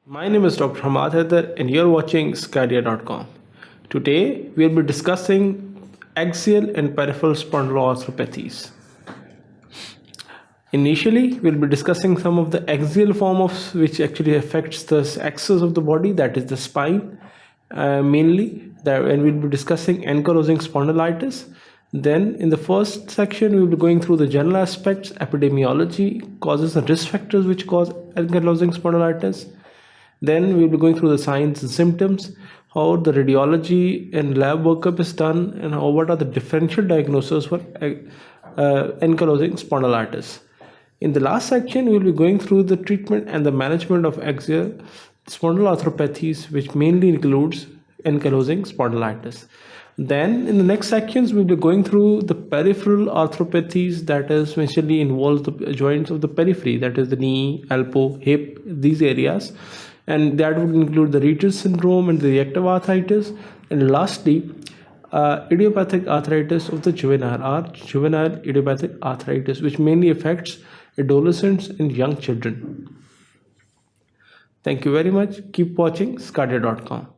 My name is Dr. Hammad Haider and you're watching sqadia.com. Today we'll be discussing axial and peripheral spondyloarthropathies. Initially, we'll be discussing some of the axial form of which actually affects the axis of the body, that is the spine, mainly. And we'll be discussing ankylosing spondylitis. Then in the first section, we'll be going through the general aspects, epidemiology, causes and risk factors which cause ankylosing spondylitis. Then we'll be going through the signs and symptoms, how the radiology and lab workup is done, and what are the differential diagnoses for ankylosing spondylitis. In the last section, we'll be going through the treatment and the management of axial spondyloarthropathies, which mainly includes ankylosing spondylitis. Then in the next sections, we'll be going through the peripheral arthropathies, that is essentially involves the joints of the periphery, that is the knee, elbow, hip, these areas. And that would include the Reiter syndrome and the reactive arthritis. And lastly, idiopathic arthritis of the juvenile, or juvenile idiopathic arthritis, which mainly affects adolescents and young children. Thank you very much. Keep watching sqadia.com.